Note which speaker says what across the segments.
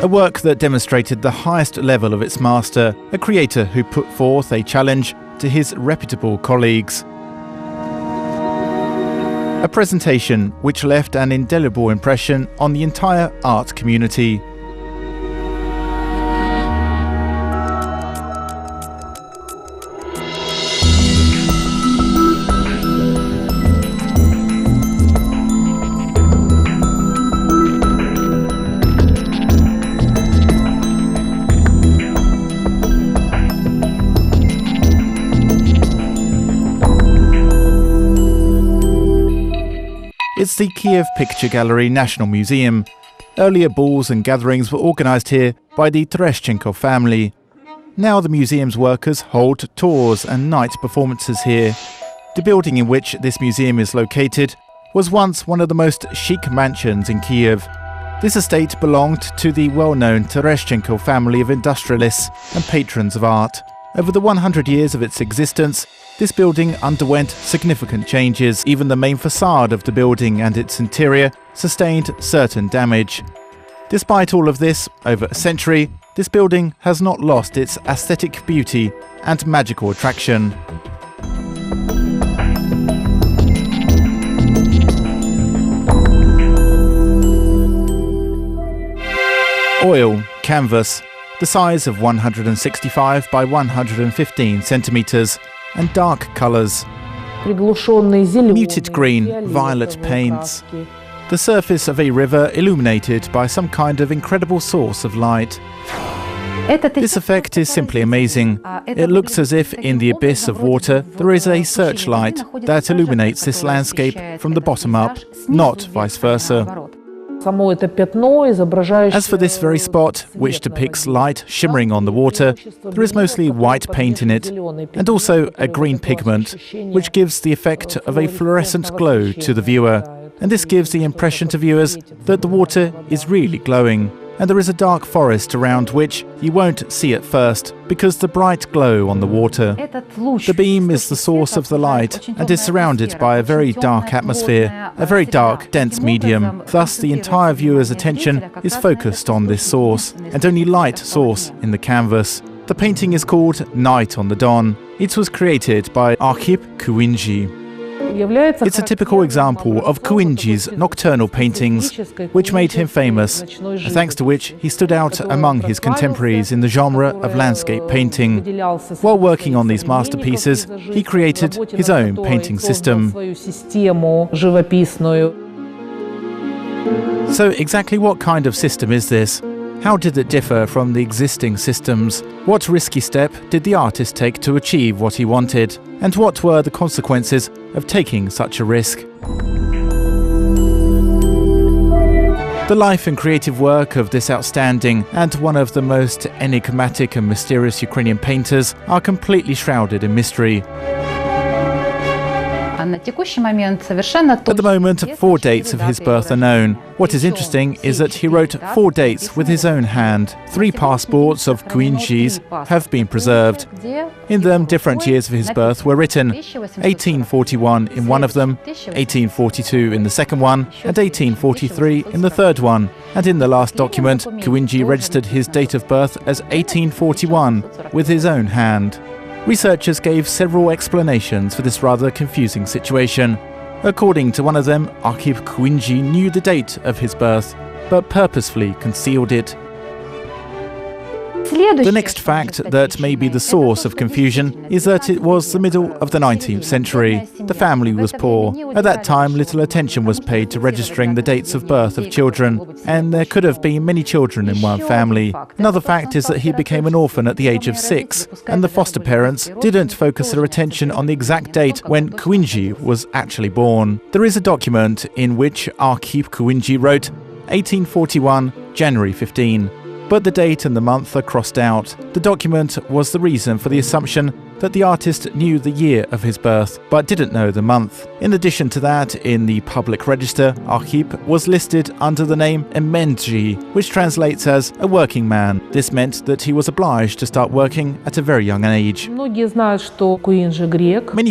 Speaker 1: A work that demonstrated the highest level of its master, a creator who put forth a challenge to his reputable colleagues. A presentation which left an indelible impression on the entire art community. It's the Kiev Picture Gallery National Museum. Earlier balls and gatherings were organised here by the Tereshchenko family. Now the museum's workers hold tours and night performances here. The building in which this museum is located was once one of the most chic mansions in Kiev. This estate belonged to the well-known Tereshchenko family of industrialists and patrons of art. Over the 100 years of its existence, this building underwent significant changes. Even the main facade of the building and its interior sustained certain damage. Despite all of this, over a century, this building has not lost its aesthetic beauty and magical attraction. Oil canvas, the size of 165 by 115 centimeters, and dark colors. Muted green, violet paints. The surface of a river illuminated by some kind of incredible source of light. This effect is simply amazing. It looks as if in the abyss of water there is a searchlight that illuminates this landscape from the bottom up, not vice versa. As for this very spot, which depicts light shimmering on the water, there is mostly white paint in it, and also a green pigment, which gives the effect of a fluorescent glow to the viewer. And this gives the impression to viewers that the water is really glowing. And there is a dark forest around which you won't see at first, because the bright glow on the water. The beam is the source of the light and is surrounded by a very dark atmosphere, a very dark, dense medium. Thus the entire viewer's attention is focused on this source, and only light source in the canvas. The painting is called Night on the Don. It was created by Arkhip Kuindzhi. It's a typical example of Kuindzhi's nocturnal paintings, which made him famous, thanks to which he stood out among his contemporaries in the genre of landscape painting. While working on these masterpieces, he created his own painting system. So exactly what kind of system is this? How did it differ from the existing systems? What risky step did the artist take to achieve what he wanted? And what were the consequences of taking such a risk? The life and creative work of this outstanding and one of the most enigmatic and mysterious Ukrainian painters are completely shrouded in mystery. At the moment, 4 dates of his birth are known. What is interesting is that he wrote 4 dates with his own hand. 3 passports of Kuindzhi's have been preserved. In them, different years of his birth were written: 1841 in one of them, 1842 in the second one, and 1843 in the third one. And in the last document, Kuindzhi registered his date of birth as 1841 with his own hand. Researchers gave several explanations for this rather confusing situation. According to one of them, Arkhip Kuindzhi knew the date of his birth, but purposefully concealed it. The next fact that may be the source of confusion is that it was the middle of the 19th century. The family was poor. At that time, little attention was paid to registering the dates of birth of children, and there could have been many children in one family. Another fact is that he became an orphan at the age of 6, and the foster parents didn't focus their attention on the exact date when Kuindzhi was actually born. There is a document in which Arkhip Kuindzhi wrote 1841, January 15. But the date and the month are crossed out. The document was the reason for the assumption that the artist knew the year of his birth, but didn't know the month. In addition to that, in the public register, Arkhip was listed under the name Kuindzhi, which translates as a working man. This meant that he was obliged to start working at a very young age. Many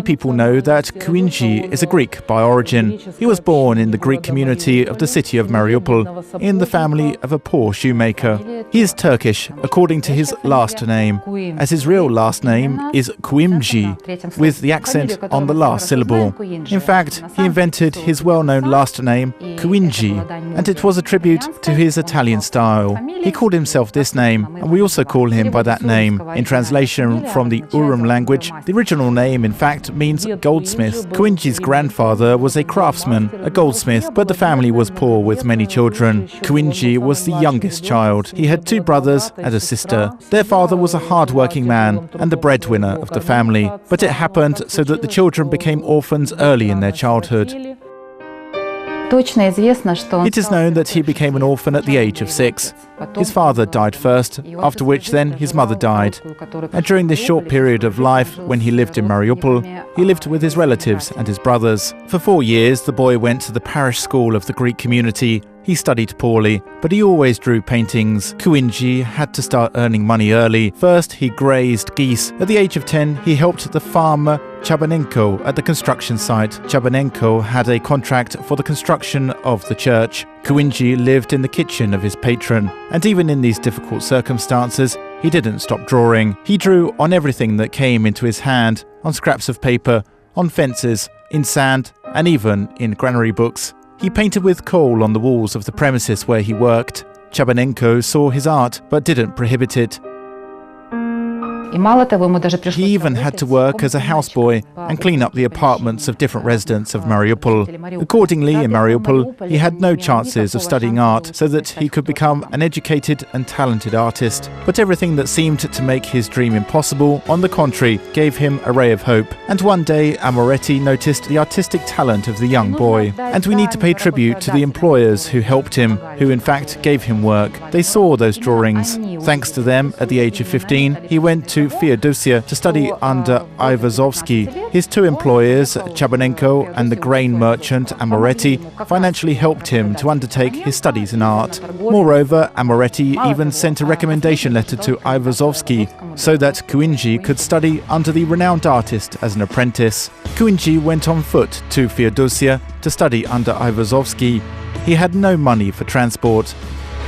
Speaker 1: people know that Kuindzhi is a Greek by origin. He was born in the Greek community of the city of Mariupol, in the family of a poor shoemaker. He is Turkish, according to his last name, as his real last name is Kuindzhi, with the accent on the last syllable. In fact, he invented his well-known last name, Kuindzhi, and it was a tribute to his Italian style. He called himself this name, and we also call him by that name. In translation from the Urum language, the original name in fact means goldsmith. Kuindzhi's grandfather was a craftsman, a goldsmith, but the family was poor with many children. Kuindzhi was the youngest child. He had 2 brothers and a sister. Their father was a hard-working man and the breadwinner of the family, but it happened so that the children became orphans early in their childhood. It is known that he became an orphan at the age of 6. His father died first, after which then his mother died. And during this short period of life, when he lived in Mariupol, he lived with his relatives and his brothers. For 4 years, the boy went to the parish school of the Greek community. He studied poorly, but he always drew paintings. Kuindzhi had to start earning money early. First, he grazed geese. At the age of 10, he helped the farmer Chabanenko at the construction site. Chabanenko had a contract for the construction of the church. Kuindzhi lived in the kitchen of his patron, and even in these difficult circumstances, he didn't stop drawing. He drew on everything that came into his hand, on scraps of paper, on fences, in sand, and even in granary books. He painted with coal on the walls of the premises where he worked. Chabanenko saw his art, but didn't prohibit it. He even had to work as a houseboy and clean up the apartments of different residents of Mariupol. Accordingly, in Mariupol, he had no chances of studying art so that he could become an educated and talented artist. But everything that seemed to make his dream impossible, on the contrary, gave him a ray of hope. And one day, Amoretti noticed the artistic talent of the young boy. And we need to pay tribute to the employers who helped him, who in fact gave him work. They saw those drawings. Thanks to them, at the age of 15, he went to Feodosia to study under Ivazovsky. His 2 employers, Chabanenko and the grain merchant Amoretti, financially helped him to undertake his studies in art. Moreover, Amoretti even sent a recommendation letter to Ivazovsky so that Kuindzhi could study under the renowned artist as an apprentice. Kuindzhi went on foot to Feodosia to study under Ivazovsky. He had no money for transport.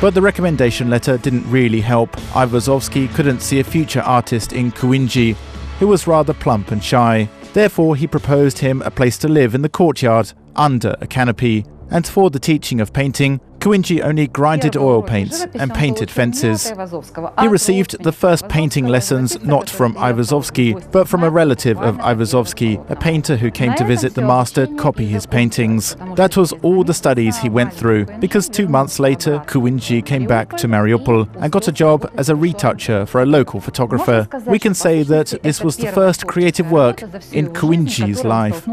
Speaker 1: But the recommendation letter didn't really help. Ivazovsky couldn't see a future artist in Kuindzhi, who was rather plump and shy. Therefore, he proposed him a place to live in the courtyard, under a canopy. And for the teaching of painting, Kuindzhi only grinded oil paints and painted fences. He received the first painting lessons not from Ivazovsky, but from a relative of Ivazovsky, a painter who came to visit the master to copy his paintings. That was all the studies he went through, because 2 months later, Kuindzhi came back to Mariupol and got a job as a retoucher for a local photographer. We can say that this was the first creative work in Kuindzhi's life.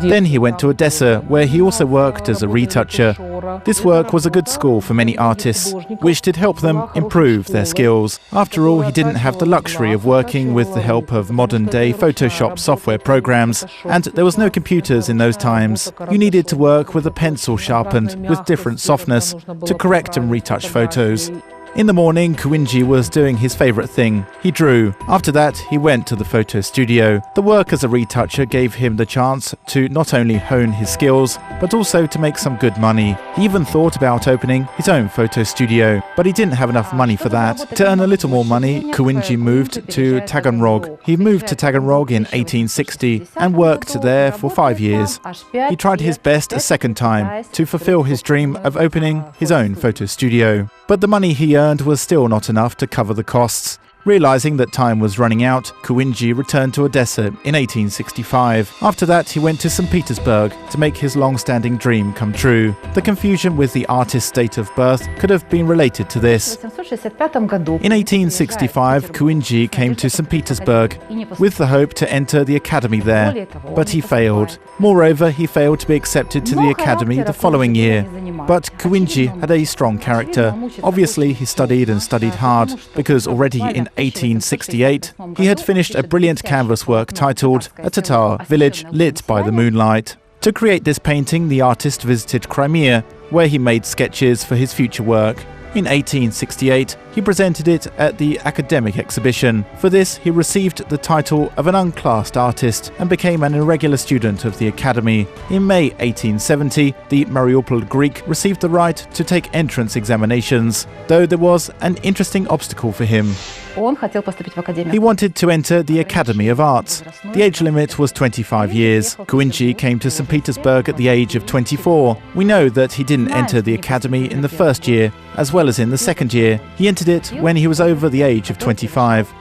Speaker 1: Then he went to Odessa, where he also worked as a retoucher. This work was a good school for many artists, which did help them improve their skills. After all, he didn't have the luxury of working with the help of modern-day Photoshop software programs, and there was no computers in those times. You needed to work with a pencil sharpened with different softness to correct and retouch photos. In the morning, Kuindzhi was doing his favourite thing. He drew. After that, he went to the photo studio. The work as a retoucher gave him the chance to not only hone his skills, but also to make some good money. He even thought about opening his own photo studio, but he didn't have enough money for that. To earn a little more money, Kuindzhi moved to Taganrog. He moved to Taganrog in 1860 and worked there for 5 years. He tried his best a second time to fulfill his dream of opening his own photo studio. But the money he earned was still not enough to cover the costs. Realizing that time was running out, Kuindzhi returned to Odessa in 1865. After that, he went to St. Petersburg to make his long-standing dream come true. The confusion with the artist's date of birth could have been related to this. In 1865, Kuindzhi came to St. Petersburg with the hope to enter the academy there, but he failed. Moreover, he failed to be accepted to the academy the following year. But Kuindzhi had a strong character. Obviously, he studied and studied hard, because already in 1868, he had finished a brilliant canvas work titled A Tatar Village Lit by the Moonlight. To create this painting, the artist visited Crimea, where he made sketches for his future work. In 1868, he presented it at the academic exhibition. For this, he received the title of an unclassed artist and became an irregular student of the academy. In May 1870, the Mariupol Greek received the right to take entrance examinations, though there was an interesting obstacle for him. He wanted to enter the Academy of Arts. The age limit was 25 years. Kuindzhi came to St. Petersburg at the age of 24. We know that he didn't enter the academy in the first year, as well as in the second year. He entered it when he was over the age of 25.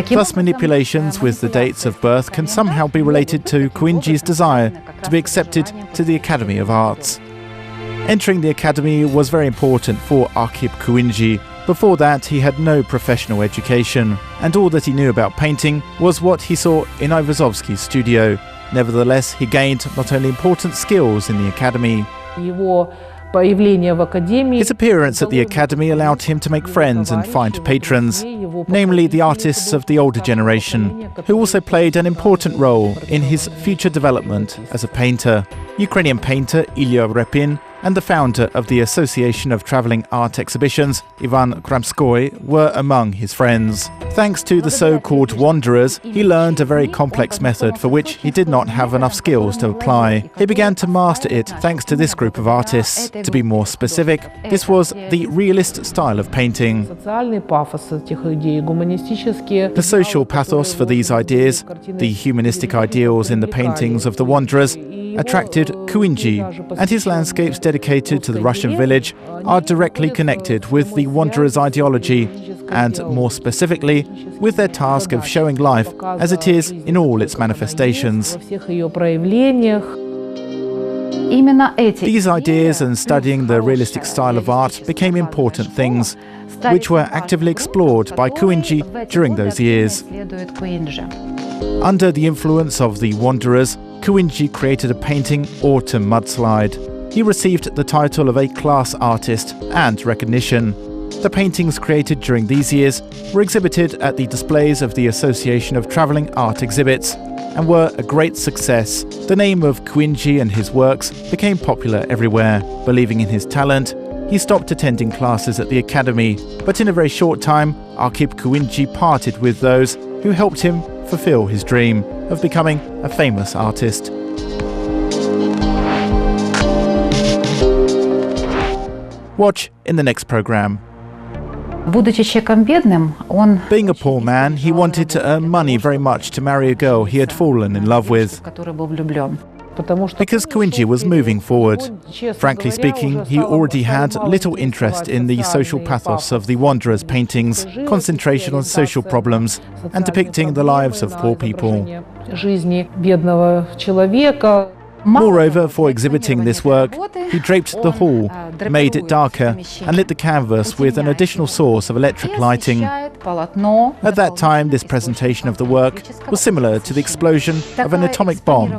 Speaker 1: Thus, manipulations with the dates of birth can somehow be related to Kuindzhi's desire to be accepted to the Academy of Arts. Entering the academy was very important for Arkhip Kuindzhi. Before that, he had no professional education, and all that he knew about painting was what he saw in Aivazovsky's studio. Nevertheless, he gained not only important skills in the academy. His appearance at the academy allowed him to make friends and find patrons, namely the artists of the older generation, who also played an important role in his future development as a painter. Ukrainian painter Ilya Repin and the founder of the Association of Traveling Art Exhibitions, Ivan Kramskoy, were among his friends. Thanks to the so-called wanderers, he learned a very complex method for which he did not have enough skills to apply. He began to master it thanks to this group of artists. To be more specific, this was the realist style of painting. The social pathos for these ideas, the humanistic ideals in the paintings of the wanderers, attracted Kuindzhi, and his landscapes dedicated to the Russian village are directly connected with the wanderers' ideology, and more specifically, with their task of showing life as it is in all its manifestations. These ideas and studying the realistic style of art became important things, which were actively explored by Kuindzhi during those years. Under the influence of the wanderers, Kuindzhi created a painting, Autumn Mudslide. He received the title of a class artist and recognition. The paintings created during these years were exhibited at the displays of the Association of Traveling Art Exhibits and were a great success. The name of Kuindzhi and his works became popular everywhere. Believing in his talent, he stopped attending classes at the academy, but in a very short time, Arkhip Kuindzhi parted with those who helped him fulfill his dream of becoming a famous artist. Watch in the next program. Being a poor man, he wanted to earn money very much to marry a girl he had fallen in love with. Because Kuindzhi was moving forward. Frankly speaking, he already had little interest in the social pathos of the wanderers' paintings, concentration on social problems, and depicting the lives of poor people. Moreover, for exhibiting this work, he draped the hall, made it darker, and lit the canvas with an additional source of electric lighting. At that time, this presentation of the work was similar to the explosion of an atomic bomb.